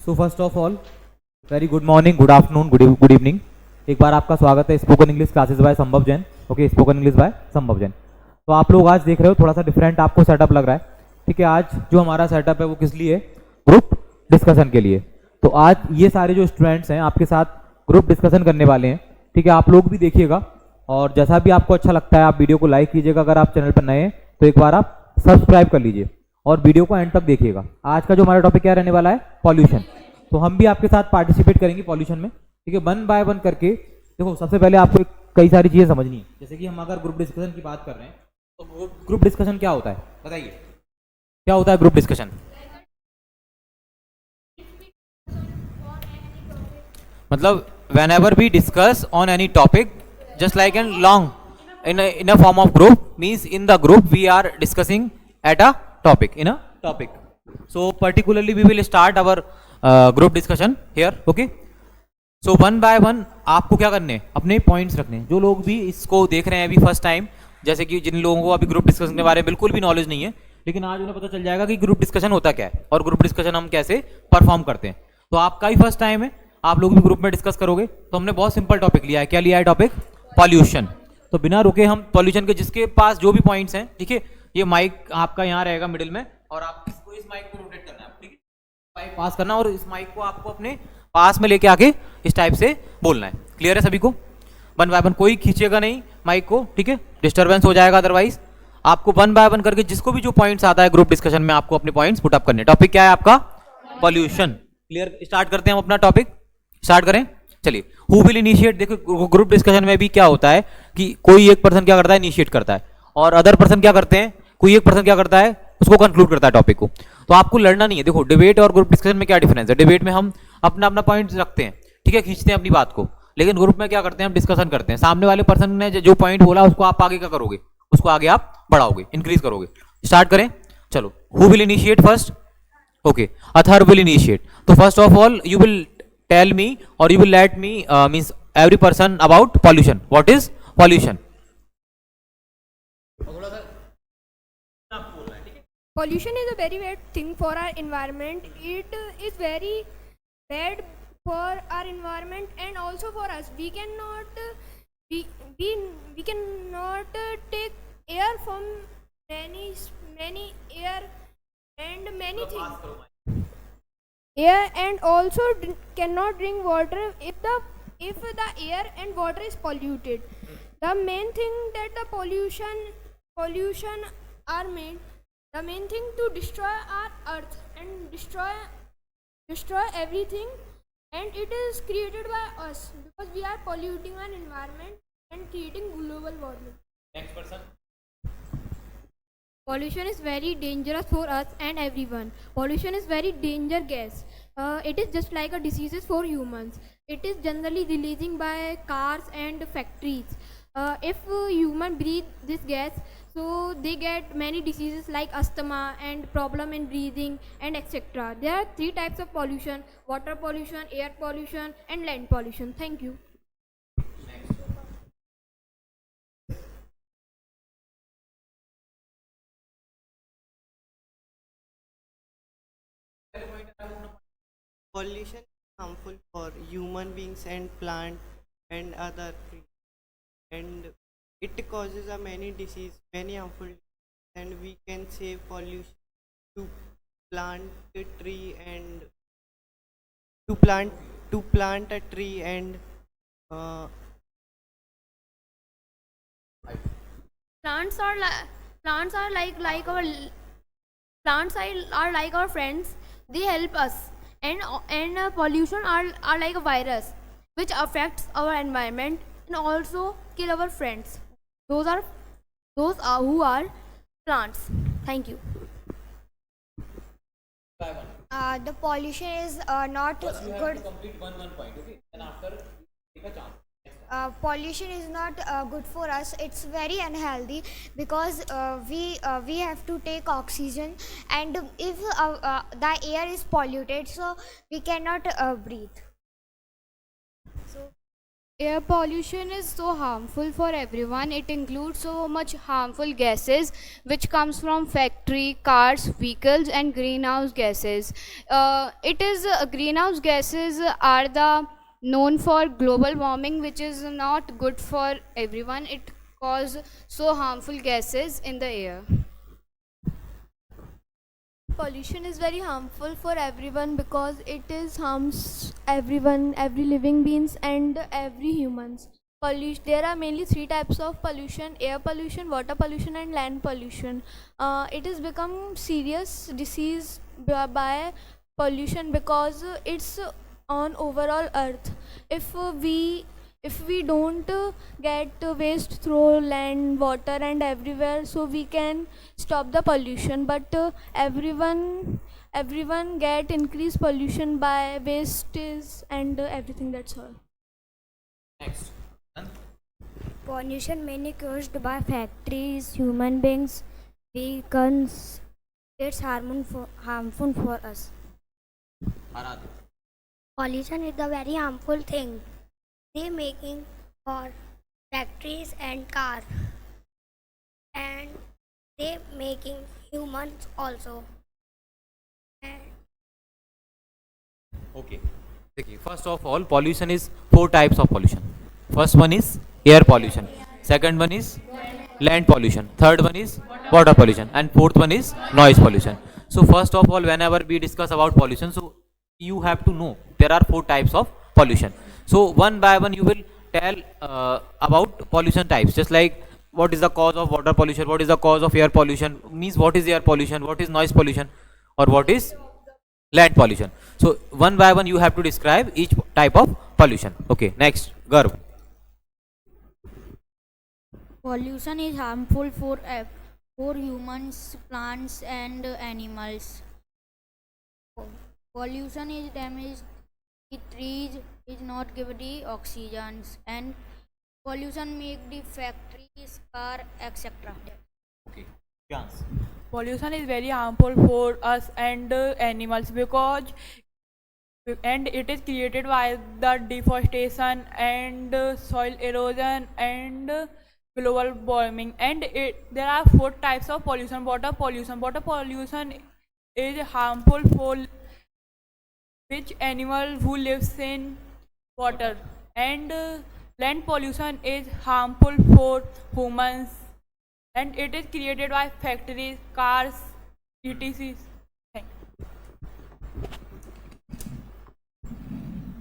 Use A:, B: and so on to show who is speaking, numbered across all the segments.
A: So first of all very good morning, good afternoon, good evening. एक बार आपका स्वागत है स्पोकन इंग्लिश क्लासेस बाय संभव Jain. Okay, spoken English by संभव जैन। तो आप लोग आज देख रहे हो थोड़ा सा डिफरेंट आपको सेटअप लग रहा है। ठीक है, आज जो हमारा सेटअप है वो किस लिए? ग्रुप डिस्कशन के लिए। तो आज ये सारे जो स्टूडेंट्स हैं आपके साथ ग्रुप डिस्कशन करने वाले हैं। ठीक है, आप लोग भी देखिएगा और जैसा भी आपको अच्छा लगता है आप वीडियो को लाइक कीजिएगा। अगर आप चैनल पर नए हैं तो एक बार आप सब्सक्राइब कर लीजिए और वीडियो को एंड तक देखिएगा। आज का जो हमारा टॉपिक क्या रहने वाला है? पॉल्यूशन। तो हम भी आपके साथ पार्टिसिपेट करेंगे पॉल्यूशन में। ठीक है, वन बाय वन करके। देखो, सबसे पहले आपको कई सारी चीजें समझनी है। जैसे कि हम अगर ग्रुप डिस्कशन की बात कर रहे हैं तो ग्रुप डिस्कशन क्या होता है बताइए, क्या होता है ग्रुप डिस्कशन? मतलब whenever we discuss on any topic just like in long in a form of group, means in the group we are discussing at a topic, in a topic. So particularly we will start our group discussion here. Okay, so one by one आपको क्या करने हैं? अपने points रखने हैं। जो लोग भी इसको देख रहे हैं अभी फर्स्ट टाइम, जैसे कि जिन लोगों को अभी ग्रुप डिस्कशन के बारे में बिल्कुल भी नॉलेज नहीं है, लेकिन आज उन्हें पता चल जाएगा कि ग्रुप डिस्कशन होता क्या है और ग्रुप डिस्कशन हम कैसे परफॉर्म करते हैं। तो आपका ही फर्स्ट टाइम है, आप लोग भी ग्रुप में डिस्कस करोगे। तो हमने बहुत सिंपल टॉपिक लिया है। क्या लिया है टॉपिक? पॉल्यूशन। तो बिना रुके हम पॉल्यूशन के जिसके पास जो भी पॉइंट्स हैं, ठीक है, ये माइक आपका यहाँ रहेगा मिडिल में और आप इसको इस माइक को रोटेट करना है, ठीक है, माइक पास करना और इस माइक को आपको अपने पास में लेके आके इस टाइप से बोलना है। क्लियर है सभी को? वन बाय वन, कोई खींचेगा नहीं माइक को, ठीक है, डिस्टर्बेंस हो जाएगा। अदरवाइज आपको वन बाय वन करके जिसको भी जो पॉइंट्स आता है ग्रुप डिस्कशन में आपको अपने पॉइंट्स पुट अप करने। टॉपिक क्या है आपका? पॉल्यूशन। क्लियर? स्टार्ट करते हैं हम अपना टॉपिक। स्टार्ट करें, चलिए। Who will initiate? देखो, ग्रुप डिस्कशन में भी क्या होता है कि कोई एक पर्सन क्या करता है? इनिशिएट करता है और अदर पर्सन क्या करते हैं? कोई एक पर्सन क्या करता है? उसको कंक्लूड करता है टॉपिक को। तो आपको लड़ना नहीं है। देखो, डिबेट और ग्रुप डिस्कशन में क्या डिफरेंस है? डिबेट में हम अपना अपना पॉइंट रखते हैं, ठीक है, खींचते हैं अपनी बात को, लेकिन ग्रुप में क्या करते हैं? हम डिस्कशन करते हैं। सामने वाले पर्सन ने जो पॉइंट बोला उसको आप आगे क्या करोगे? उसको आगे आप बढ़ाओगे, इंक्रीज करोगे। स्टार्ट करें, चलो। Who will initiate first? Okay, other will initiate. तो first of all you will tell me or you will let me means every person about pollution. What is pollution?
B: Pollution is a very bad thing for our environment. It is very bad for our environment and also for us. We cannot we cannot take air from many air and many things. Air and also cannot drink water if the air and water is polluted. The main thing that the pollution are made, the main thing to destroy our earth and destroy everything, and it is created by us because we are polluting our environment and creating global warming.
A: Next person.
C: Pollution is very dangerous for us and everyone. Pollution is very danger gas. It is just like a diseases for humans. It is generally releasing by cars and factories. If human breathe this gas, so they get many diseases like asthma and problem in breathing and etc. There are 3 types of pollution: water pollution, air pollution and land pollution. Thank you.
D: Pollution is harmful for human beings and plant and other things, and it causes a many disease, many harmful disease, and we can save pollution to plant a tree and to plant a tree and uh,
C: Plants are plants are like our plants are like our friends. They help us, and pollution are like a virus which affects our environment and also kill our friends. Those are who are plants. Thank you.
E: The pollution is not
A: First you have
E: good.
A: to complete one point, okay? Then after take a chance.
E: Pollution is not good for us. It's very unhealthy because we have to take oxygen, and if the air is polluted, so we cannot breathe. So
F: Air pollution is so harmful for everyone. It includes so much harmful gases which comes from factory, cars, vehicles and greenhouse gases. Greenhouse gases are the known for global warming, which is not good for everyone. It cause so harmful gases in the air.
B: Pollution is very harmful for everyone because it is harms everyone, every living beings and every humans. Pollution. There are mainly three types of pollution: air pollution, water pollution, and land pollution. It has become serious disease by pollution because it's on overall Earth. If we don't get waste through land, water and everywhere, so we can stop the pollution, but everyone get increased pollution by wastes and everything. That's all.
A: Next.
G: Pollution mainly caused by factories, human beings, vehicles. It's harmful for us.
A: Arad.
G: Pollution is a very harmful thing. They making for factories and car, and they making humans also. And
A: Okay. Okay. First of all, pollution is four types of pollution. First one is air pollution. Second one is land pollution. Third one is water pollution. And fourth one is noise pollution. So first of all, whenever we discuss about pollution, so you have to know there are four types of pollution. So one by one you will tell about pollution types. Just like what is the cause of water pollution, what is the cause of air pollution, means what is air pollution, what is noise pollution, or what is land pollution. So one by one you have to describe each type of pollution. Okay, next, Garv.
H: Pollution is harmful for humans, plants, and animals. Pollution is damage the trees, is not give the oxygens, and pollution make the factories, car, etc.
A: Okay, Jans.
I: Pollution is very harmful for us and animals because and it is created by the deforestation and soil erosion and global warming, and there are four types of pollution. Water pollution is harmful for which animal who lives in water, and land pollution is harmful for humans, and it is created by factories, cars, etc. Thank you.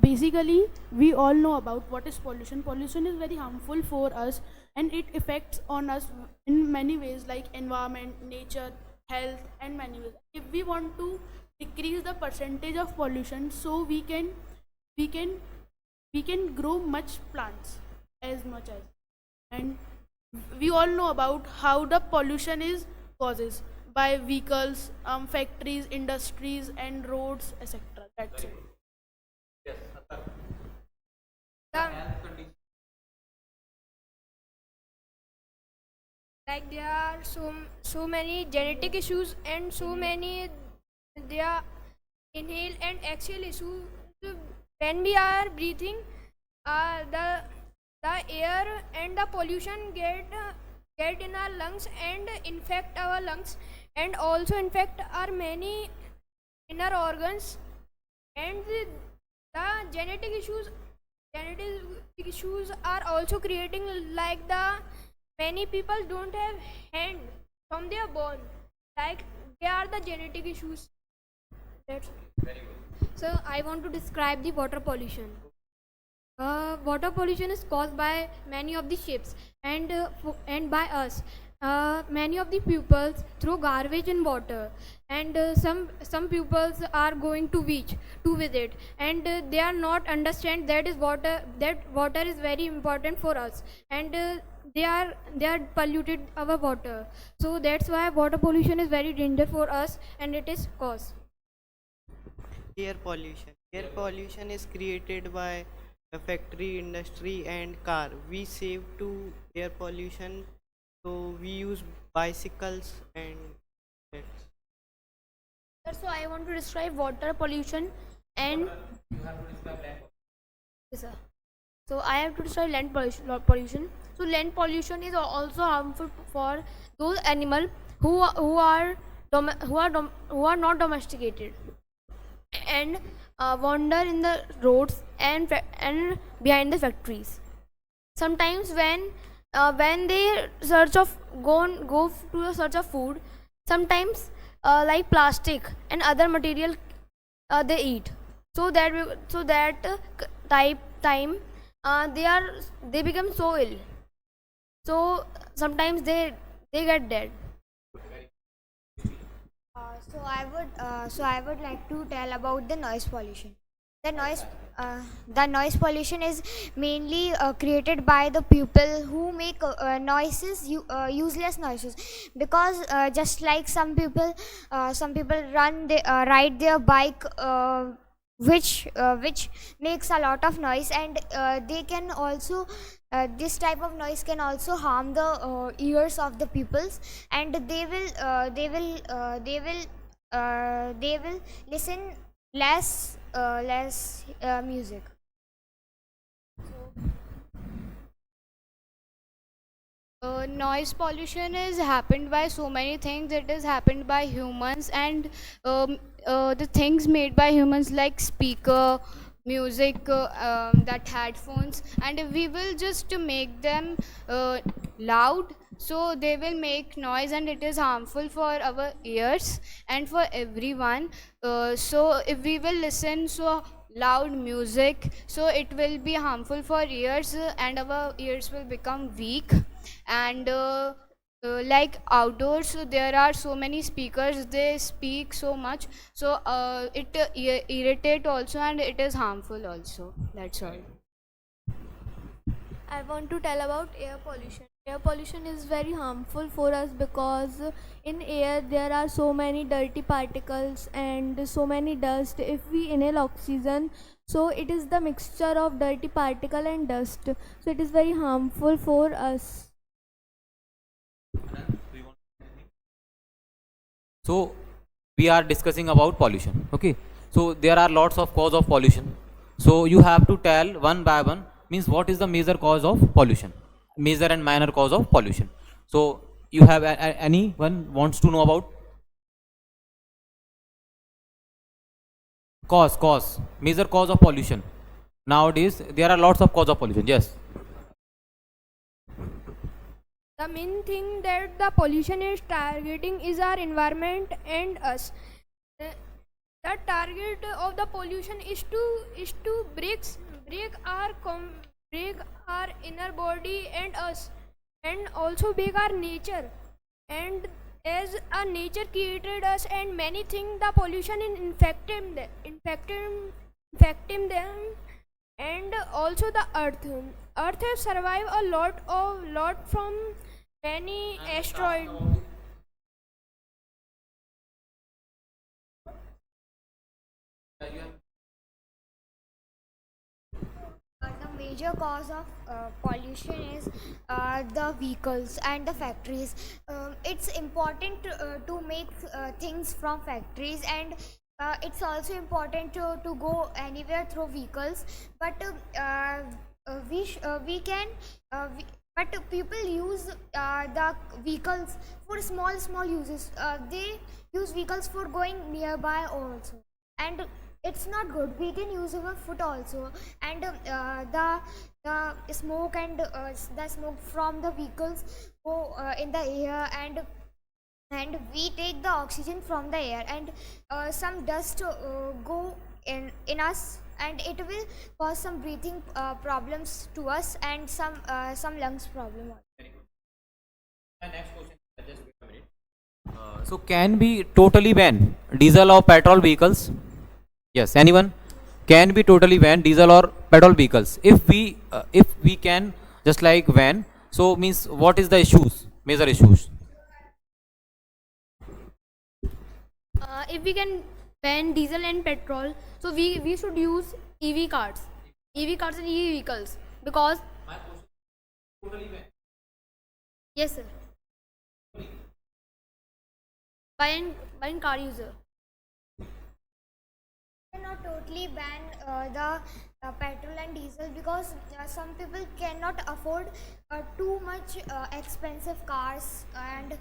J: Basically, we all know about what is pollution. Pollution is very harmful for us and it affects on us in many ways like environment, nature, health and many ways. If we want to decrease the percentage of pollution, so we can grow much plants as much as, and we all know about how the pollution is causes by vehicles, factories, industries and roads, etc. That's it.
B: Like there are so many genetic issues and so many there are inhale and exhale issues. When we are breathing, the air and the pollution get in our lungs and infect our lungs and also infect our many inner organs, and the genetic issues are also creating like the many people don't have hand from their born, like they are the genetic issues. That's
C: So I want to describe the water pollution. Water pollution is caused by many of the ships and by us. Many of the pupils throw garbage in water, and some pupils are going to beach to visit, and they are not understand that water is very important for us, and they are polluted our water. So that's why water pollution is very dangerous for us, and it is caused.
D: Air pollution. Air pollution is created by a factory, industry and car. We save to air pollution, so we use bicycles and that's.
H: So I want to describe water pollution and. Yes, sir.
C: So I have to describe land pollution. So land pollution is also harmful for those animals who are not domesticated and wander in the roads and behind the factories. Sometimes when they go to the search of food, sometimes like plastic and other material they eat. So that time they become so ill. So sometimes they get dead.
E: So I would like to tell about the noise pollution. The the noise pollution is mainly created by the people who make useless noises, because just like some people ride their bike, which makes a lot of noise, and they can also this type of noise can also harm the ears of the peoples, and they will listen less music.
F: Noise pollution is happened by so many things. It is happened by humans, and the things made by humans like speaker, music, that headphones, and if we will just make them loud, so they will make noise, and it is harmful for our ears and for everyone. So if we will listen so loud music, so it will be harmful for ears, and our ears will become weak. And like outdoors, so there are so many speakers, they speak so much, so it irritate also, and it is harmful also. That's all.
B: I want to tell about air pollution. Air pollution is very harmful for us because in air there are so many dirty particles and so many dust. If we inhale oxygen, so it is the mixture of dirty particle and dust. So it is very harmful for us.
A: So we are discussing about pollution. Okay. So there are lots of cause of pollution. So you have to tell one by one, means what is the major cause of pollution, major and minor cause of pollution. So you have anyone wants to know about major cause of pollution? Nowadays there are lots of cause of pollution. Yes.
B: The main thing that the pollution is targeting is our environment and us. The target of the pollution is to break our inner body and us, and also break our nature. And as our nature created us and many things, the pollution is infecting them, and also the earth. Earth has survived a lot from many asteroids.
E: The major cause of pollution is the vehicles and the factories. It's important to make things from factories, and it's also important to go anywhere through vehicles. But we can but people use the vehicles for small uses. They use vehicles for going nearby also, and it's not good. We can use our foot also, and the smoke and the smoke from the vehicles go in the air, and we take the oxygen from the air, and some dust go in us, and it will cause some breathing problems to us, and some lungs problem also.
A: My next question, just wait a minute. So can we totally ban diesel or petrol vehicles? Yes, anyone? Can we totally ban diesel or petrol vehicles? If we can just like ban, so means what is the issues, major issues?
C: If we can ban diesel and petrol, so we should use EV cars and EV vehicles, because yes sir, by an car user.
E: Cannot totally ban the petrol and diesel, because some people cannot afford too much expensive cars and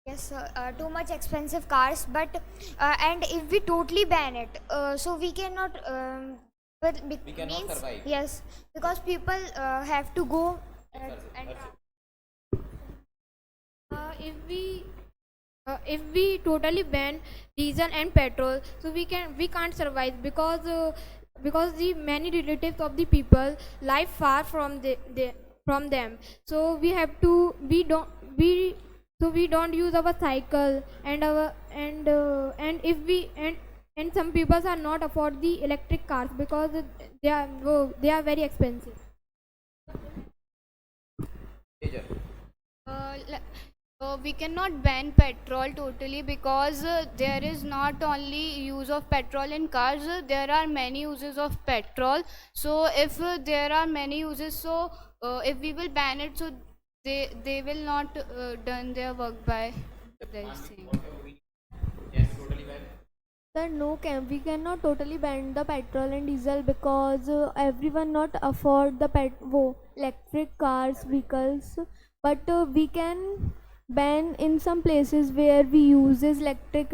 E: yes, too much expensive cars. But and if we totally ban it, so we cannot. We
A: cannot survive.
E: Yes, because people have to go and
C: if we totally ban diesel and petrol, so we can't survive because the many relatives of the people live far from from them. So we don't use our cycle and if we and some people are not afford the electric cars because they are very expensive.
F: We cannot ban petrol totally, because there is not only use of petrol in cars, there are many uses of petrol. So if there are many uses, so if we will ban it, so they will not done their work by this thing.
G: Sir, no, we cannot totally ban the petrol and diesel because everyone not afford the electric cars, vehicles. But we can ban in some places where we uses electric.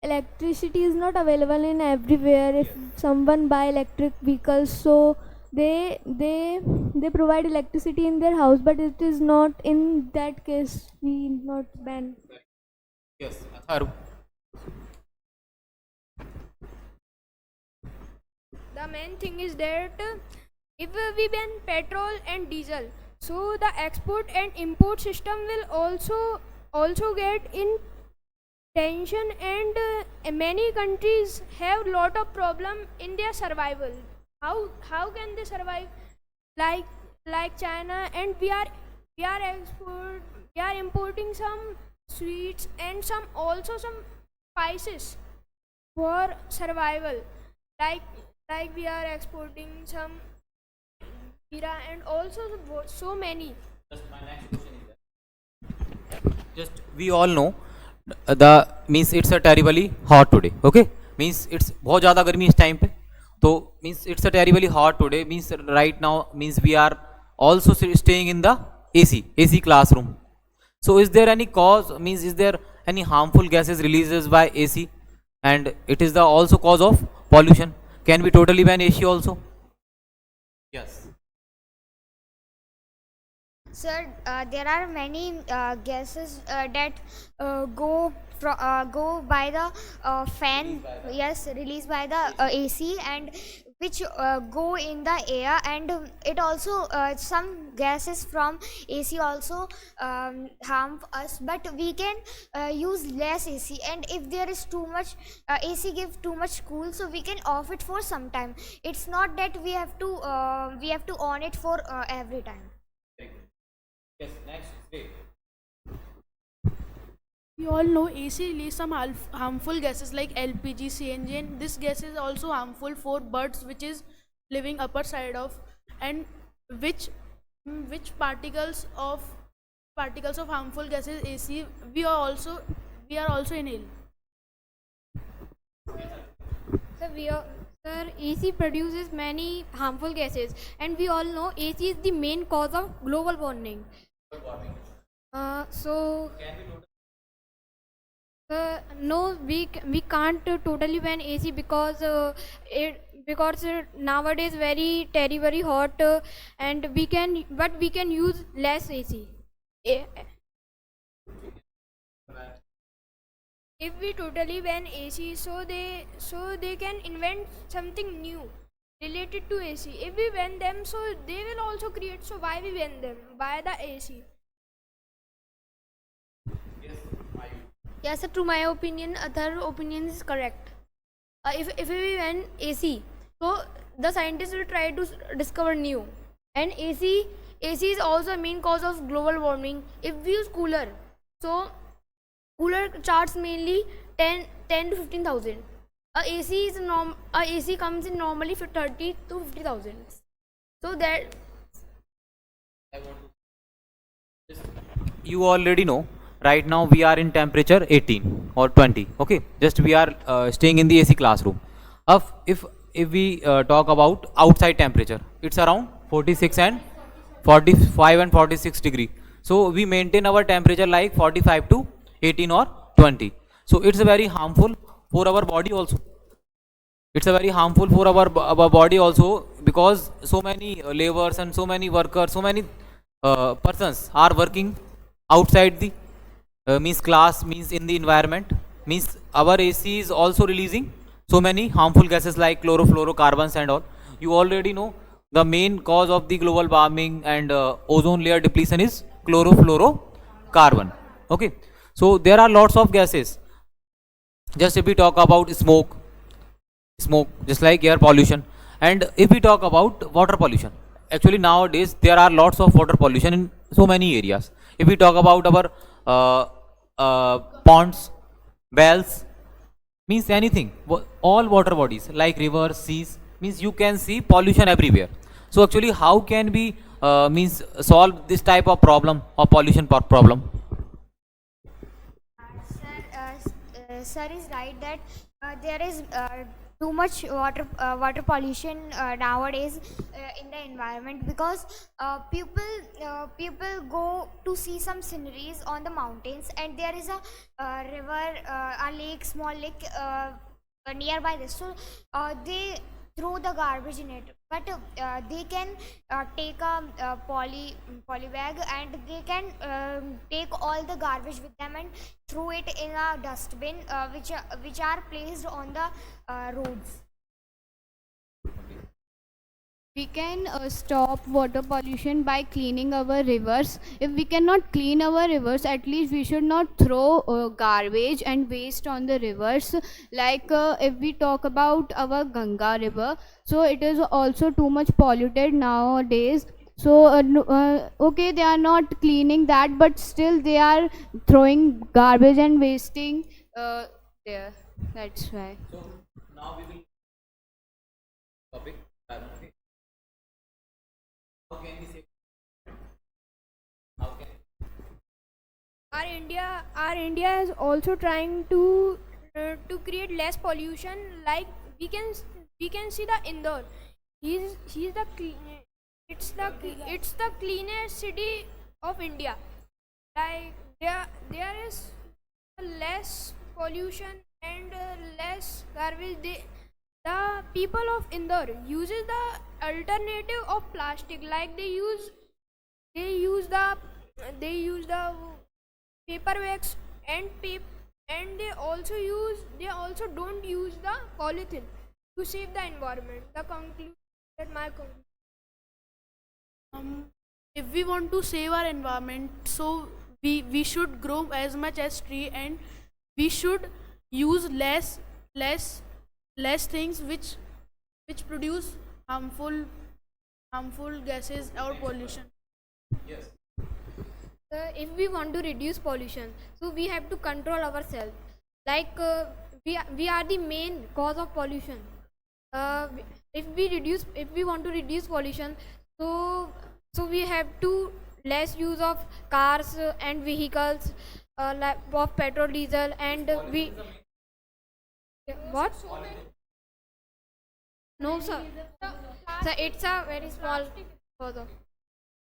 G: Electricity is not available in everywhere. If someone buy electric vehicles, so they provide electricity in their house, but it is not in that case. We not ban.
A: Yes, Atharu.
B: The main thing is that if we ban petrol and diesel, so the export and import system will also get in tension, and many countries have lot of problem in their survival. How can they survive? Like China, and we are importing some sweets and some spices for survival. Like we are exporting some Mira and also so many.
A: Just we all know the means it's a terribly hot today. Okay, means it's बहुत ज़्यादा गर्मी इस time पे. तो means it's a terribly hot today. Means right now means we are also staying in the AC classroom. So is there any cause? Means is there any harmful gases releases by AC? And it is the also cause of pollution. Can we totally ban AC also? Yes.
E: Sir, there are many gases that go by the fan, yes, released by the AC, and which go in the air, and it also some gases from AC also harm us, but we can use less AC, and if there is too much AC give too much cool, so we can off it for some time. It's not that we have to on it for every time.
A: Yes, next. Great.
J: We all know AC release some harmful gases like LPG, CNG, and this gas is also harmful for birds which is living upper side of, and which particles of harmful gases AC we are also inhale.
C: Sir, AC produces many harmful gases, and we all know AC is the main cause of global warming. No, we can't totally ban AC because nowadays very hot, and we can use less AC.
B: If we totally ban AC, so they can invent something new related to AC. If we ban them, so they will also create. So why we ban them? Why the AC?
K: Yes, sir, to my opinion, other opinion is correct. If we ban AC, so the scientists will try to discover new. And AC is also a main cause of global warming. If we use cooler, so cooler charges mainly 10 to 15,000. AC comes in normally for 30 to 50,000. So that
A: You already know. Right now we are in temperature 18 or 20. Okay, just we are staying in the AC classroom. If if we talk about outside temperature, it's around 46 and 45 and 46 degree. So we maintain our temperature like 45 to 18 or 20. So it's very harmful for our body also. It's a very harmful for our body also, because so many laborers and so many workers, so many persons are working outside the means class, means in the environment, means our AC is also releasing so many harmful gases like chlorofluorocarbons and all. You already know the main cause of the global warming and ozone layer depletion is chlorofluorocarbon. Okay, so there are lots of gases. Just if we talk about smoke just like air pollution, and if we talk about water pollution, actually nowadays there are lots of water pollution in so many areas. If we talk about our ponds, wells, means anything, all water bodies like rivers, seas, means you can see pollution everywhere. So actually how can we means solve this type of problem or pollution problem?
E: Sir is right that there is too much water pollution nowadays in the environment, because people go to see some sceneries on the mountains, and there is a river, a lake, small lake nearby this. So they throw the garbage in it, but they can take a poly bag, and they can take all the garbage with them and throw it in a dustbin, which are placed on the roads.
F: We can stop water pollution by cleaning our rivers. If we cannot clean our rivers, at least we should not throw garbage and waste on the rivers. Like if we talk about our Ganga river, so it is also too much polluted nowadays. So okay, they are not cleaning that, but still they are throwing garbage and wasting there. That's why.
A: So now we will topic. How can we save? How can
B: Our India is also trying to create less pollution. Like we can see the Indore. He's the it's the cleanest city of India. Like there is less pollution and less garbage. The people of Indore uses the alternative of plastic. Like they use the paper bags and and they also don't use the polythene to save the environment. My conclusion.
J: If we want to save our environment, so we should grow as much as tree, and we should use less things which produce harmful gases or pollution.
A: yes.
C: If we want to reduce pollution, so we have to control ourselves. Like we are the main cause of pollution. If we want to reduce pollution, so we have to less use of cars and vehicles, like of petrol, diesel, and we. What? No, sir. So it's a very small cause of.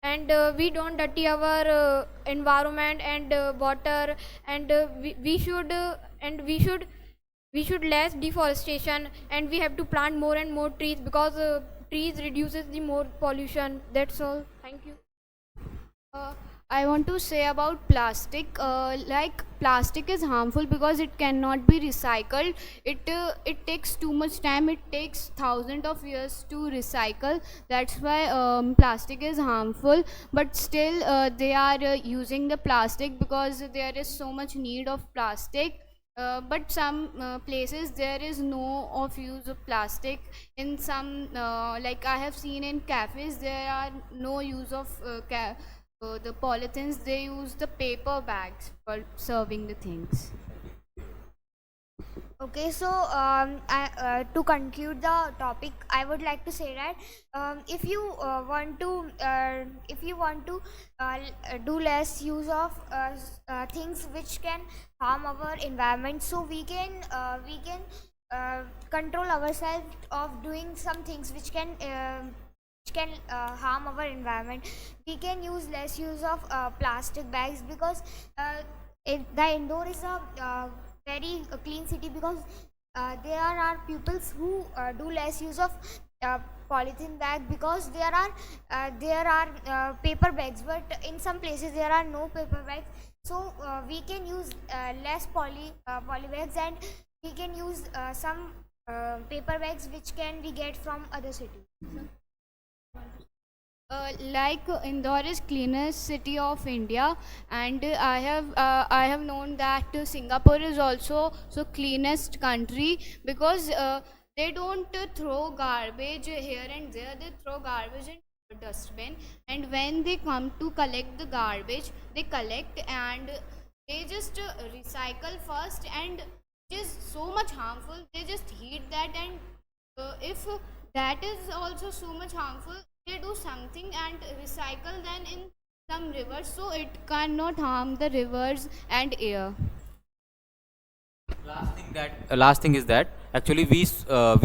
C: And we don't dirty our environment and water, and we should less deforestation, and we have to plant more and more trees, because trees reduces the more pollution. That's all. Thank you.
F: I want to say about plastic. Like plastic is harmful because it cannot be recycled. It takes too much time. It takes thousands of years to recycle. That's why plastic is harmful. But still, they are using the plastic because there is so much need of plastic. But some places there is no of use of plastic. In some like I have seen in cafes, there are no use of the polythenes. They use the paper bags for serving the things.
E: Okay, so to conclude the topic, I would like to say that if you want to do less use of things which can harm our environment, so we can control ourselves of doing some things which can harm our environment. We can use less use of plastic bags, because the Indore is a very clean city, because there are peoples who do less use of polythene bag, because there are paper bags, but in some places there are no paper bags. So we can use less poly bags, and we can use some paper bags which can we get from other cities.
F: Like Indore is cleanest city of India, and I have known that Singapore is also so cleanest country, because they don't throw garbage here and there. They throw garbage in dustbin, and when they come to collect the garbage, they collect and they just recycle first, and it is so much harmful. They just heat that, and if that is also so much harmful, they do something and recycle then in some rivers, so it cannot harm the rivers and air.
A: Last thing is that actually we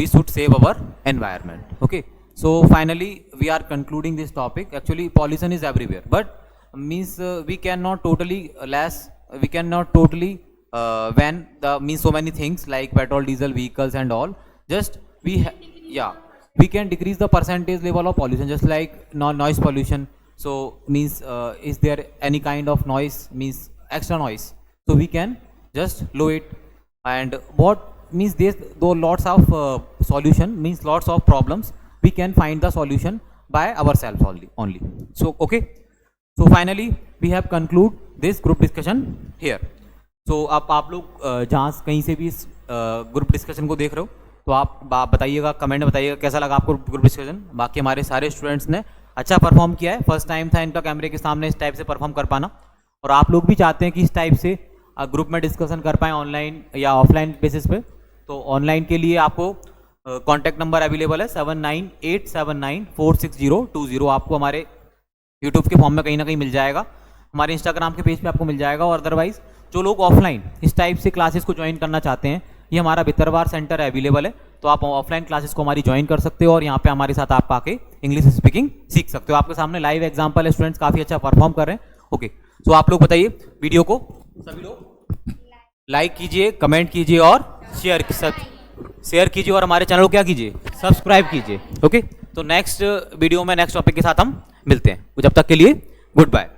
A: should save our environment. Okay, so finally we are concluding this topic. Actually pollution is everywhere, but means we cannot totally ban the means so many things like petrol, diesel vehicles and all. Just we can decrease the percentage level of pollution, just like noise pollution. So means is there any kind of noise, means extra noise, so we can just lower it. And what means there's though lots of solution, means lots of problems we can find the solution by ourselves only. So okay, so finally we have conclude this group discussion here. So आप लोग जहाँ कहीं से भी इस group discussion को देख रहे हो, तो आप बताइएगा, कमेंट में बताइएगा कैसा लगा आपको ग्रुप डिस्कशन. बाकी हमारे सारे स्टूडेंट्स ने अच्छा परफॉर्म किया है. फर्स्ट टाइम था इनका कैमरे के सामने इस टाइप से परफॉर्म कर पाना, और आप लोग भी चाहते हैं कि इस टाइप से ग्रुप में डिस्कशन कर पाएँ ऑनलाइन या ऑफलाइन बेसिस पे. तो ऑनलाइन के लिए आपको कॉन्टैक्ट नंबर अवेलेबल है 7987946020. आपको हमारे यूट्यूब के फॉर्म में कहीं ना कहीं मिल जाएगा, हमारे इंस्टाग्राम के पेज पे आपको मिल जाएगा. और अदरवाइज जो लोग ऑफलाइन इस टाइप से क्लासेस को ज्वाइन करना चाहते हैं, ये हमारा भितरवार सेंटर अवेलेबल है, तो आप ऑफलाइन क्लासेस को हमारी ज्वाइन कर सकते हो और यहाँ पे हमारे साथ आप आके इंग्लिश स्पीकिंग सीख सकते हो. आपके सामने लाइव एग्जांपल है, स्टूडेंट्स काफ़ी अच्छा परफॉर्म कर रहे हैं. ओके, सो आप लोग बताइए, वीडियो को सभी लोग लाइक कीजिए, कमेंट कीजिए और शेयर कीजिए, और हमारे चैनल को क्या कीजिए, सब्सक्राइब कीजिए. ओके, तो नेक्स्ट वीडियो में नेक्स्ट टॉपिक के साथ हम मिलते हैं. जब तक के लिए गुड बाय.